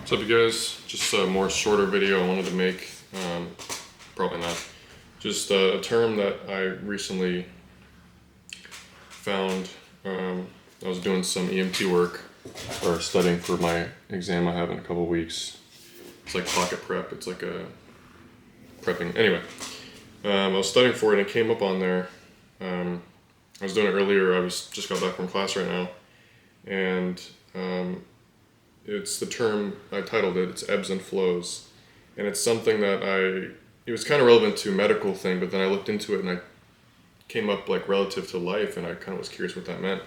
What's up, you guys? Just a more shorter video I wanted to make. Probably not. Just a term that I recently found. I was doing some EMT work or studying for my exam I have in a couple weeks. It's like pocket prep. It's like a prepping. Anyway, I was studying for it and it came up on there. I was doing it earlier. I just got back from class right now, and it's the term I titled it. It's ebbs and flows, and it's something that it was kind of relevant to medical thing, but then I looked into it and I came up like relative to life, and I kind of was curious what that meant.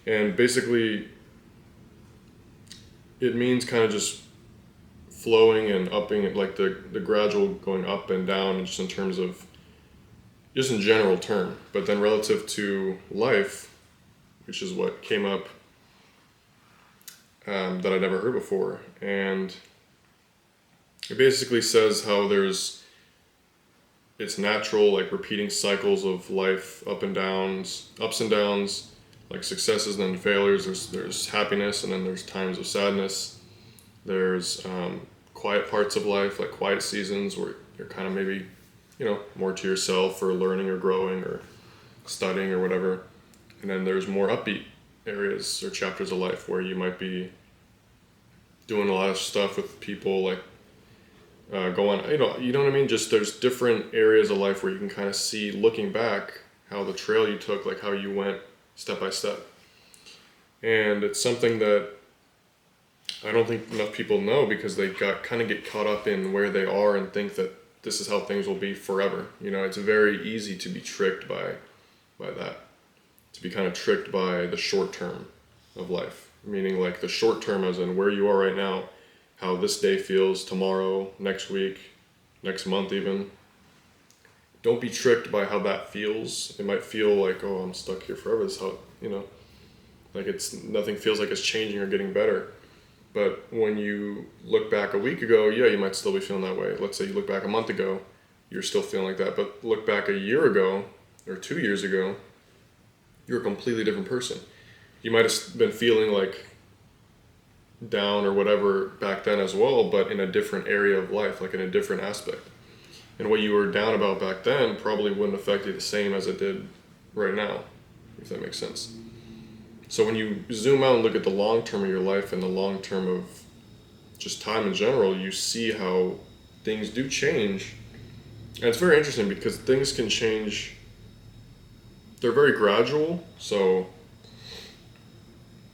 And basically, it means kind of just flowing and upping, like the gradual going up and down, just in terms of, just in general term. But then relative to life, which is what came up that I'd never heard before. And it basically says how it's natural, like repeating cycles of life, ups and downs, like successes and then failures. There's happiness and then there's times of sadness. There's quiet parts of life, like quiet seasons where you're kind of maybe, more to yourself or learning or growing or studying or whatever. And then there's more upbeat areas or chapters of life where you might be doing a lot of stuff with people, like going, you know what I mean? Just there's different areas of life where you can kind of see, looking back, how the trail you took, like how you went step by step. And it's something that I don't think enough people know, because they kind of get caught up in where they are and think that this is how things will be forever. It's very easy to be tricked by that, to be kind of tricked by the short term of life, meaning like the short term as in where you are right now, how this day feels tomorrow, next week, next month even. Don't be tricked by how that feels. It might feel like, oh, I'm stuck here forever. This is how, like nothing feels like it's changing or getting better. But when you look back a week ago, yeah, you might still be feeling that way. Let's say you look back a month ago, you're still feeling like that. But look back a year ago or 2 years ago, you're a completely different person. You might have been feeling like down or whatever back then as well, but in a different area of life, like in a different aspect. And what you were down about back then probably wouldn't affect you the same as it did right now, if that makes sense. So when you zoom out and look at the long term of your life and the long term of just time in general, you see how things do change. And it's very interesting because things can change. They're very gradual. So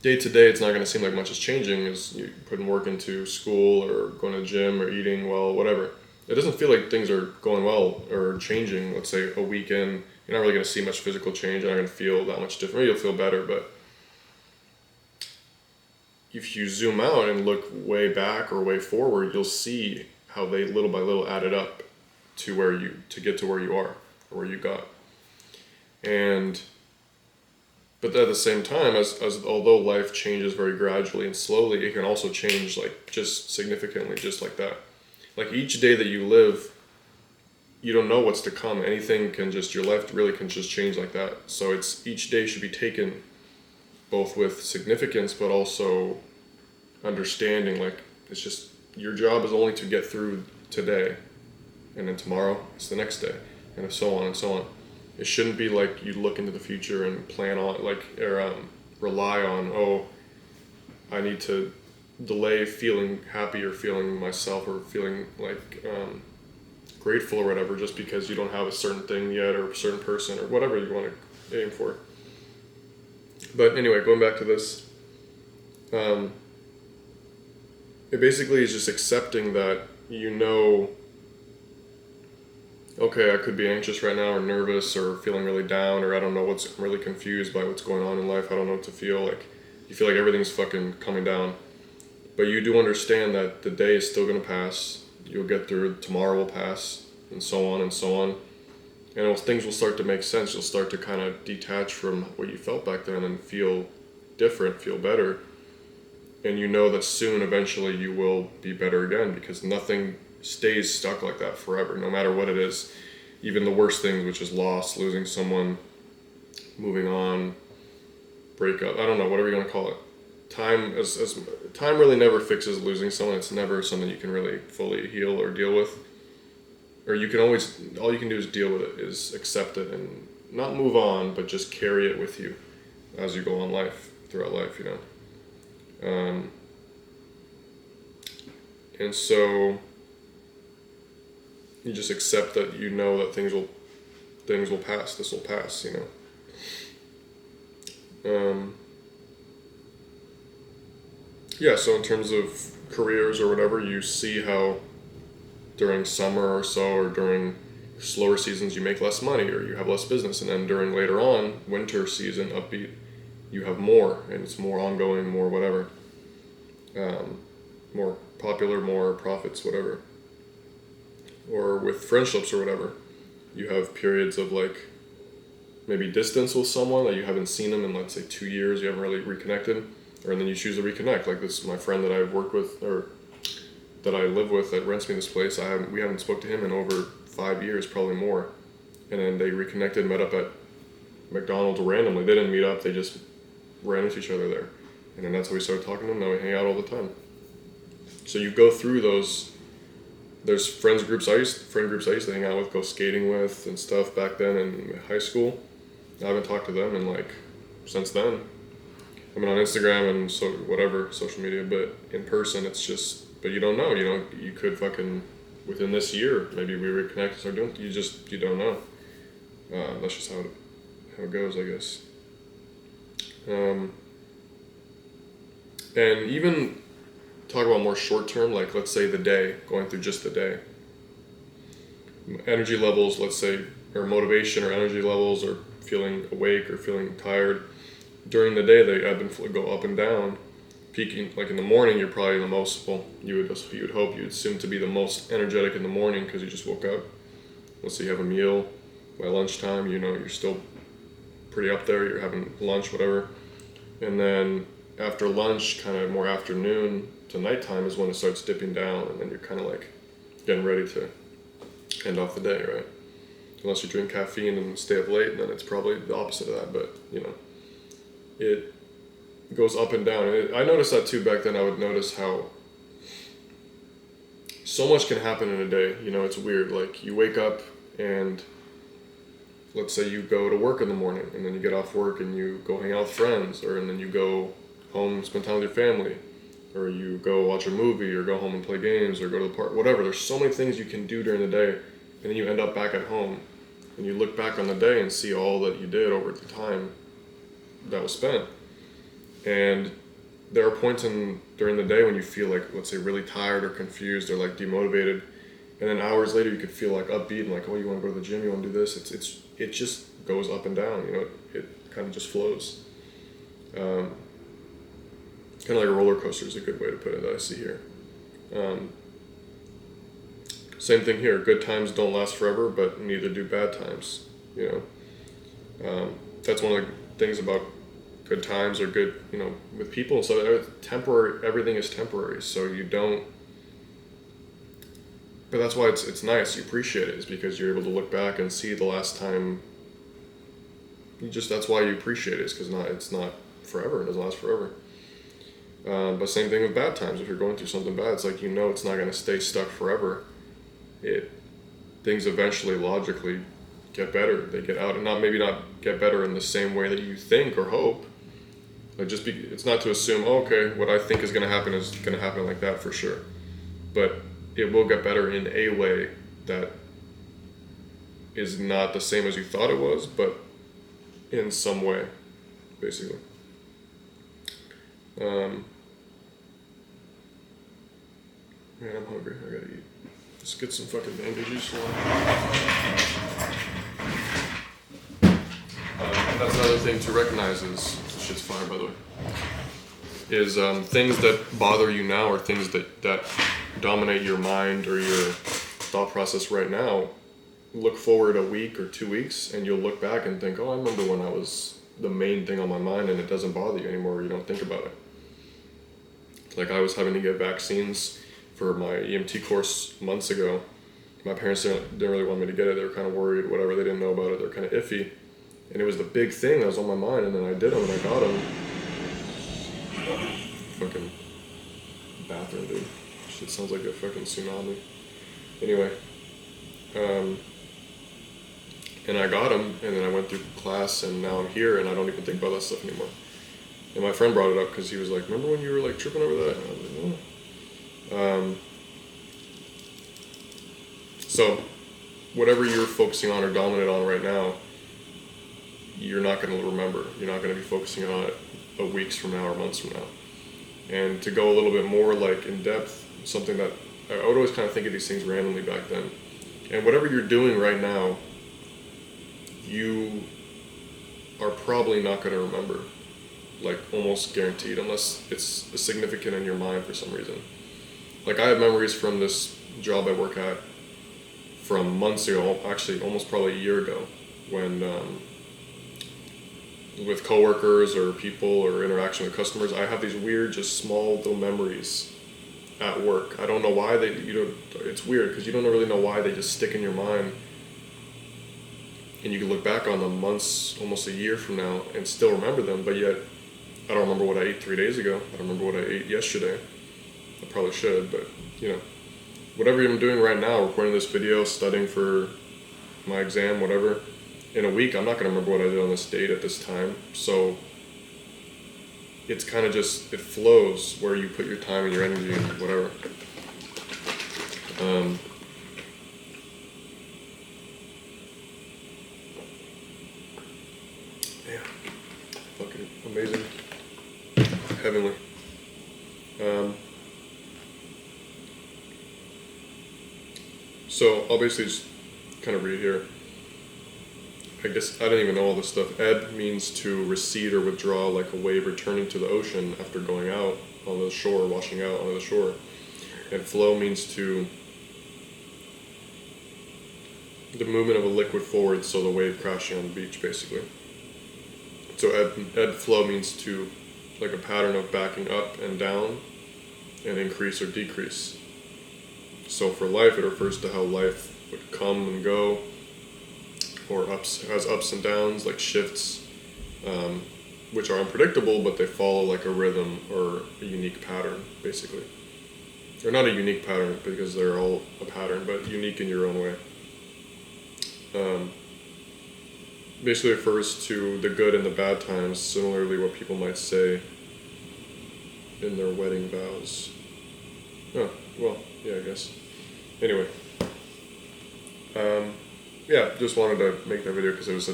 day to day, it's not going to seem like much is changing as you're putting work into school or going to the gym or eating well, whatever. It doesn't feel like things are going well or changing. Let's say a week in, you're not really going to see much physical change. You're not going to feel that much different. Maybe you'll feel better, but if you zoom out and look way back or way forward, you'll see how they little by little added up to get to where you are or where you got. But at the same time, as although life changes very gradually and slowly, it can also change like just significantly, just like that. Like each day that you live, you don't know what's to come. Anything can just, your life really can just change like that. So each day should be taken both with significance, but also understanding, like it's just, your job is only to get through today, and then tomorrow it's the next day, and so on and so on. It shouldn't be like you look into the future and plan on, or rely on, oh, I need to delay feeling happy or feeling myself or feeling like grateful or whatever just because you don't have a certain thing yet or a certain person or whatever you want to aim for. But anyway, going back to this, it basically is just accepting that, okay, I could be anxious right now or nervous or feeling really down, or I don't know I'm really confused by what's going on in life. I don't know what to feel like. You feel like everything's fucking coming down. But you do understand that the day is still going to pass. You'll get through it. Tomorrow will pass, and so on and so on. And things will start to make sense. You'll start to kind of detach from what you felt back then and feel different, feel better. And you know that soon, eventually, you will be better again, because nothing stays stuck like that forever, no matter what it is. Even the worst things, which is loss, losing someone, moving on, breakup, I don't know, whatever you want to call it. as time really never fixes losing someone. It's never something you can really fully heal or deal with. Or you can always, all you can do is deal with it, is accept it and not move on, but just carry it with you as you go on throughout life, And so you just accept that that things will pass. This will pass, Yeah, so in terms of careers or whatever, you see how during summer or so, or during slower seasons, you make less money or you have less business, and then during later on, winter season, upbeat, you have more, and it's more ongoing, more whatever, more popular, more profits, whatever. Or with friendships or whatever, you have periods of like maybe distance with someone that you haven't seen them in, let's say, 2 years, you haven't really reconnected, or then you choose to reconnect. Like this, my friend that I've worked with, or that I live with, that rents me this place, we haven't spoke to him in over 5 years, probably more. And then they reconnected, met up at McDonald's randomly. They didn't meet up, they just ran into each other there. And then that's how we started talking to them. Now we hang out all the time. So you go through those. There's friend groups I used to hang out with, go skating with and stuff back then in high school. I haven't talked to them since then. I mean, on Instagram and social media, but in person, but you don't know, you could fucking, within this year, maybe we reconnect and start doing, you don't know. That's just how it goes, I guess. And even talk about more short term, like let's say the day, going through just the day. Energy levels, let's say, or motivation or energy levels, or feeling awake or feeling tired. During the day, they ebb and flow, go up and down. Peaking, like in the morning, you're probably the most, you'd assume to be the most energetic in the morning because you just woke up. Let's say you have a meal by lunchtime, you're still pretty up there, you're having lunch, whatever. And then after lunch, kind of more afternoon to nighttime is when it starts dipping down, and then you're kind of like getting ready to end off the day, right? Unless you drink caffeine and stay up late, then it's probably the opposite of that, but it goes up and down. I noticed that too back then. I would notice how so much can happen in a day. It's weird. Like you wake up and let's say you go to work in the morning, and then you get off work and you go hang out with friends, and then you go home, spend time with your family, or you go watch a movie, or go home and play games, or go to the park, whatever. There's so many things you can do during the day, and then you end up back at home, and you look back on the day and see all that you did over the time that was spent. And there are points during the day when you feel like, let's say, really tired or confused or like demotivated, and then hours later you could feel like upbeat and like, oh, you want to go to the gym, you want to do this. It just goes up and down. It kind of just flows. Kind of like a roller coaster is a good way to put it that I see here. Same thing here. Good times don't last forever, but neither do bad times. That's one of the things about good times or good, with people. So temporary, everything is temporary. So you don't. But that's why it's nice. You appreciate it, is because you're able to look back and see the last time. That's why you appreciate it, is because it's not forever. It doesn't last forever. But same thing with bad times. If you're going through something bad, it's like it's not going to stay stuck forever. Things eventually logically get better. They get out, and maybe not get better in the same way that you think or hope. Like it's not to assume, okay, what I think is going to happen like that for sure. But it will get better in a way that is not the same as you thought it was, but in some way, basically. Man, I'm hungry. I gotta eat. Let's get some fucking mango juice for and that's another thing to recognize is, this shit's fire by the way, is things that bother you now, or things that dominate your mind or your thought process right now. Look forward a week or 2 weeks and you'll look back and think, oh, I remember when I was the main thing on my mind, and it doesn't bother you anymore, you don't think about it. Like I was having to get vaccines for my EMT course months ago. My parents didn't really want me to get it. They were kind of worried, whatever. They didn't know about it. They're kind of iffy. And it was the big thing that was on my mind, and then I did them and I got them. bathroom, dude. Shit sounds like a fucking tsunami. Anyway, and I got them, and then I went through class, and now I'm here, and I don't even think about that stuff anymore. And my friend brought it up because he was like, "Remember when you were like tripping over that?" And I was like, "Oh." So, whatever you're focusing on or dominant on right now, you're not going to remember. You're not going to be focusing on it weeks from now or months from now. And to go a little bit more like in depth, something that I would always kind of think of these things randomly back then. And whatever you're doing right now, you are probably not going to remember, like almost guaranteed, unless it's significant in your mind for some reason. Like I have memories from this job I work at from months ago, actually almost probably a year ago, when with coworkers or people or interaction with customers, I have these weird, just small little memories at work. I don't know why it's weird because you don't really know why they just stick in your mind. And you can look back on them months, almost a year from now, and still remember them, but yet I don't remember what I ate 3 days ago. I don't remember what I ate yesterday. I probably should, but whatever I'm doing right now, recording this video, studying for my exam, whatever, in a week, I'm not going to remember what I did on this date at this time. So it's kind of just, it flows where you put your time and your energy and whatever. Yeah, fucking amazing, heavenly. So I'll basically just kind of read here. I guess I didn't even know all this stuff. Ebb means to recede or withdraw, like a wave returning to the ocean after going out on the shore, washing out onto the shore. And flow means the movement of a liquid forward, so the wave crashing on the beach, basically. So ebb flow means to, like a pattern of backing up and down and increase or decrease. So for life, it refers to how life would come and go, or has ups and downs, like shifts, which are unpredictable, but they follow like a rhythm or a unique pattern, basically. Or not a unique pattern, because they're all a pattern, but unique in your own way. Basically refers to the good and the bad times, similarly what people might say in their wedding vows. Oh, well, yeah, I guess. Anyway. Yeah, just wanted to make that video because it was a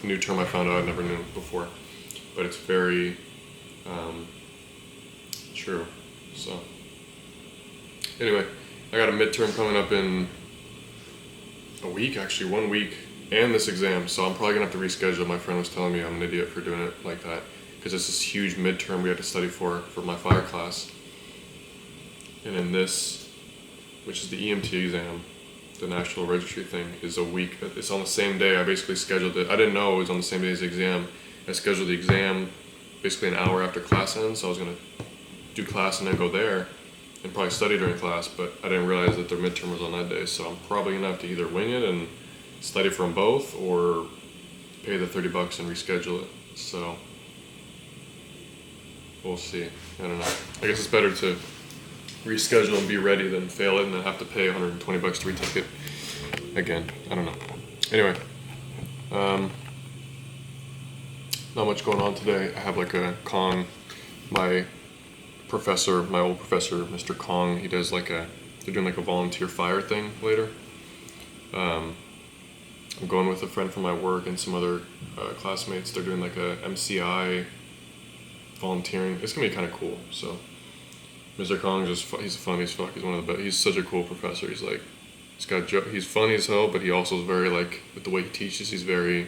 new term I found out I never knew before. But it's very true. So, anyway, I got a midterm coming up in a week, actually, 1 week, and this exam. So I'm probably going to have to reschedule. My friend was telling me I'm an idiot for doing it like that because it's this huge midterm we had to study for my fire class. And in this, which is the EMT exam, the national registry thing, is a week. It's on the same day. I basically scheduled it. I didn't know it was on the same day as the exam. I scheduled the exam basically an hour after class ends, so I was going to do class and then go there and probably study during class, but I didn't realize that their midterm was on that day, so I'm probably going to have to either wing it and study from both or pay the $30 and reschedule it. So we'll see. I don't know. I guess it's better to reschedule and be ready than fail it and then have to pay $120 to retake it again. I don't know. Anyway, not much going on today. I have like a Kong, my old professor, Mr. Kong, he does they're doing like a volunteer fire thing later. I'm going with a friend from my work and some other classmates. They're doing like a MCI volunteering. It's gonna be kind of cool. So Mr. Kong he's funny as fuck. He's one of the best. He's such a cool professor. He's like, he's funny as hell, but he also is very like, with the way he teaches, he's very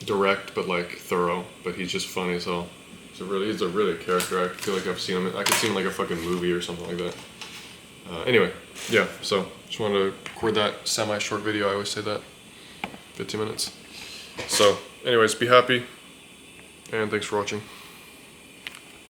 direct but like thorough. But he's just funny as hell. He's a really character. I feel like I've seen him. I could see him in like a fucking movie or something like that. Anyway, yeah. So just wanted to record that semi-short video. I always say that, 15 minutes. So, anyways, be happy. And thanks for watching.